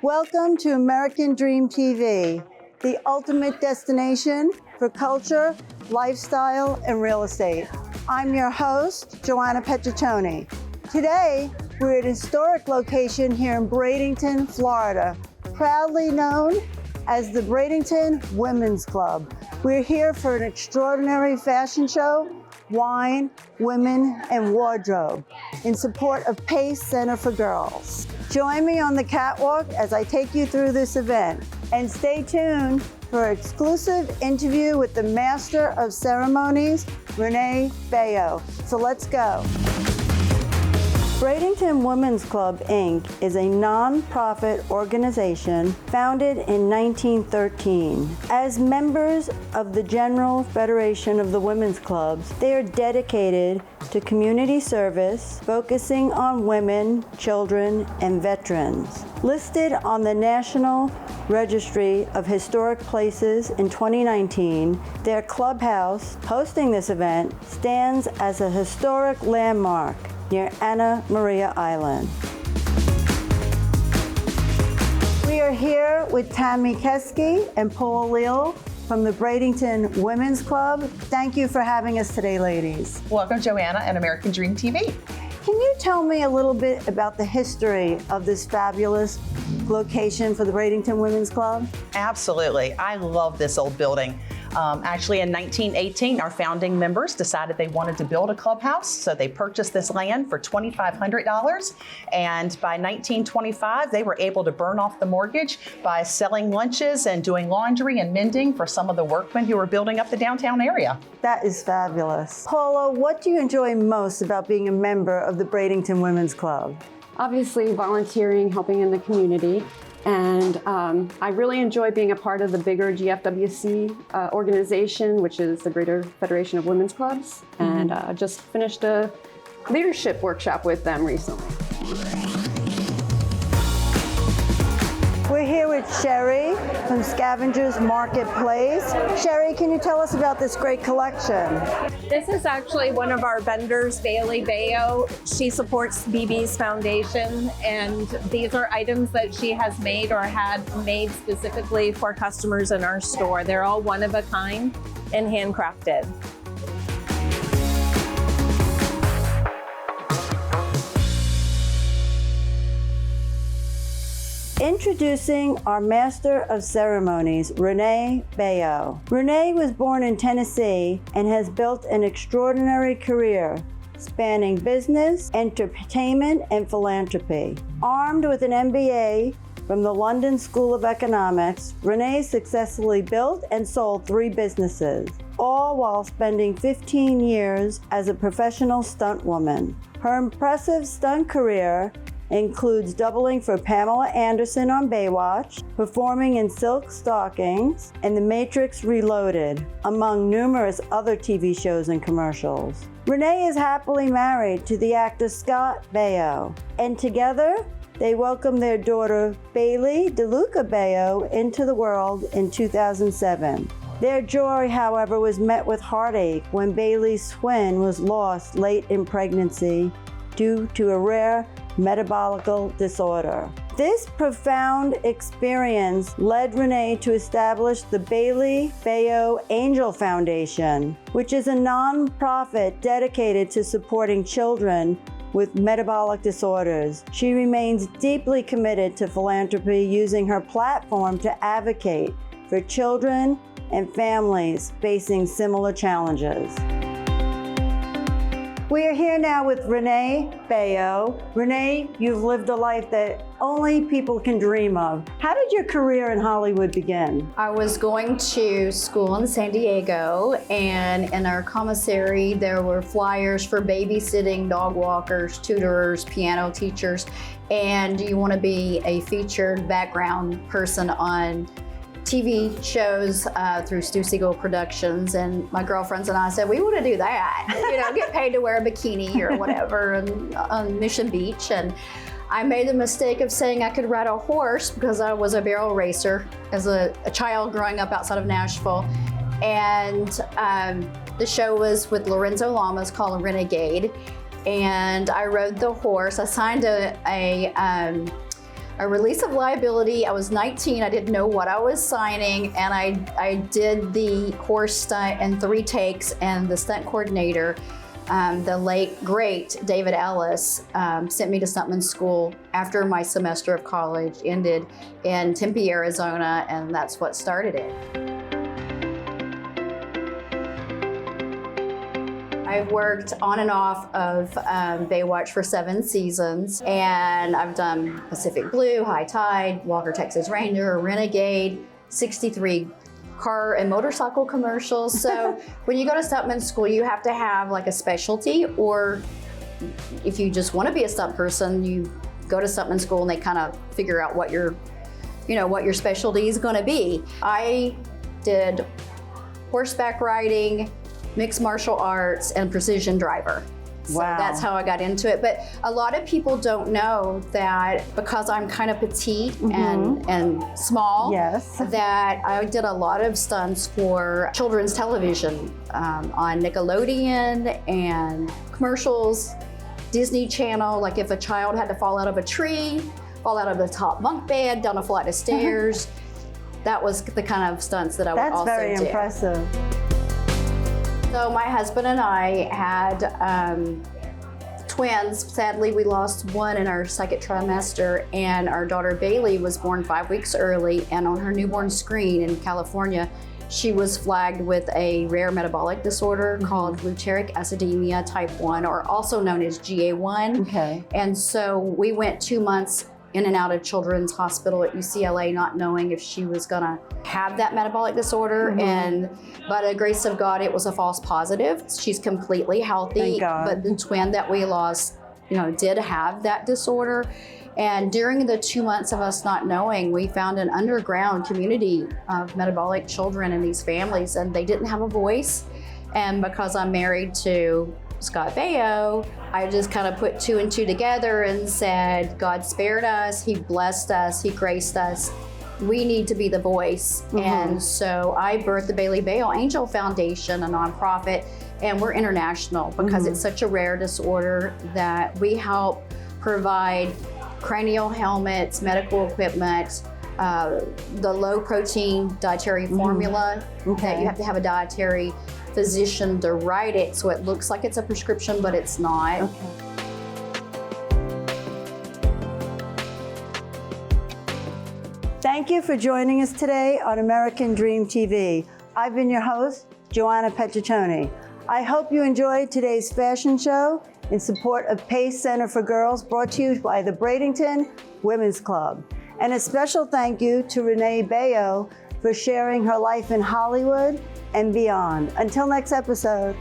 Welcome to American Dream TV, the ultimate destination for culture, lifestyle, and real estate. I'm your host, JOANNA Petriccione. Today, we're at a historic location here in Bradenton, Florida, proudly known as the Bradenton Women's Club. We're here for an extraordinary fashion show, wine, women, and wardrobe in support of Pace Center for Girls. Join me on the catwalk as I take you through this event, and stay tuned for an exclusive interview with the Master of Ceremonies, Renee Baio. So let's go. Bradenton Women's Club, Inc. is a non-profit organization founded in 1913. As members of the General Federation of the Women's Clubs, they are dedicated to community service, focusing on women, children, and veterans. Listed on the National Registry of Historic Places in 2019, their clubhouse hosting this event stands as a historic landmark near Anna Maria Island. We are here with Tammy Keski and Paul Leal from the Bradenton Women's Club. Thank you for having us today, ladies. Welcome, Joanna and American Dream TV. Can you tell me a little bit about the history of this fabulous location for the Bradenton Women's Club? Absolutely. I love this old building. Actually, in 1918, our founding members decided they wanted to build a clubhouse, so they purchased this land for $2,500. And by 1925, they were able to burn off the mortgage by selling lunches and doing laundry and mending for some of the workmen who were building up the downtown area. That is fabulous. Paula, what do you enjoy most about being a member of the Bradenton Women's Club? Obviously, volunteering, helping in the community. And I really enjoy being a part of the bigger GFWC organization, which is the Greater Federation of Women's Clubs. And just finished a leadership workshop with them recently. We're here with Sherry from Scavengers Marketplace. Sherry, can you tell us about this great collection? This is actually one of our vendors, Bailey Baio. She supports BB's Foundation, and these are items that she has made or had made specifically for customers in our store. They're all one of a kind and handcrafted. Introducing our Master of Ceremonies, Renee Baio. Renee was born in Tennessee and has built an extraordinary career spanning business, entertainment, and philanthropy. Armed with an MBA from the London School of Economics, Renee successfully built and sold 3 businesses, all while spending 15 years as a professional stunt woman. Her impressive stunt career includes doubling for Pamela Anderson on Baywatch, performing in Silk Stockings, and The Matrix Reloaded, among numerous other TV shows and commercials. Renee is happily married to the actor Scott Baio, and together they welcomed their daughter Bailey DeLuca Baio into the world in 2007. Their joy, however, was met with heartache when Bailey's twin was lost late in pregnancy due to a rare metabolic disorder. This profound experience led Renee to establish the Bailey Baio Angel Foundation, which is a non-profit dedicated to supporting children with metabolic disorders. She remains deeply committed to philanthropy, using her platform to advocate for children and families facing similar challenges. We are here now with Renee Baio. Renee, you've lived a life that only people can dream of. How did your career in Hollywood begin? I was going to school in San Diego, and in our commissary there were flyers for babysitting, dog walkers, tutors, piano teachers, and do you want to be a featured background person on TV shows through Stu Siegel Productions, and my girlfriends and I said, we want to do that. You know, get paid to wear a bikini or whatever on Mission Beach. And I made the mistake of saying I could ride a horse because I was a barrel racer as a child growing up outside of Nashville. And the show was with Lorenzo Lamas called Renegade. And I rode the horse. I signed a a release of liability. I was 19, I didn't know what I was signing, and I did the horse stunt in 3 takes, and the stunt coordinator, the late, great David Ellis, sent me to stuntman school after my semester of college ended in Tempe, Arizona, and that's what started it. I've worked on and off of Baywatch for 7 seasons, and I've done Pacific Blue, High Tide, Walker Texas Ranger, Renegade, 63 car and motorcycle commercials. So when you go to stuntman school, you have to have like a specialty, or if you just want to be a stunt person, you go to stuntman school and they kind of figure out what your specialty is going to be. I did horseback riding, mixed martial arts, and precision driver. So Wow. that's how I got into it. But a lot of people don't know that because I'm kind of petite and small, Yes. that I did a lot of stunts for children's television on Nickelodeon and commercials, Disney Channel. Like if a child had to fall out of a tree, fall out of the top bunk bed, down a flight of stairs, that was the kind of stunts that I would That's also very do. impressive. So my husband and I had twins. Sadly, we lost one in our second trimester, and our daughter Bailey was born 5 weeks early, and on her newborn screen in California, she was flagged with a rare metabolic disorder called glutaric acidemia type 1, or also known as GA1. Okay. And so we went 2 months in and out of Children's Hospital at UCLA, not knowing if she was gonna have that metabolic disorder. And by the grace of God, it was a false positive. She's completely healthy. Thank God. But the twin that we lost, did have that disorder. And during the 2 months of us not knowing, we found an underground community of metabolic children in these families, and they didn't have a voice. And because I'm married to Scott Baio, I just kind of put 2 and 2 together and said, God spared us, He blessed us, He graced us. We need to be the voice. And so I birthed the Bailey Baio Angel Foundation, a nonprofit, and we're international because it's such a rare disorder that we help provide cranial helmets, medical equipment, the low protein dietary formula that you have to have a dietary physician to write it, so it looks like it's a prescription, but it's not. Okay. Thank you for joining us today on American Dream TV. I've been your host, JOANNA Petriccione. I hope you enjoyed today's fashion show in support of Pace Center for Girls, brought to you by the Bradenton Women's Club. And a special thank you to Renee Baio for sharing her life in Hollywood and beyond. Until next episode.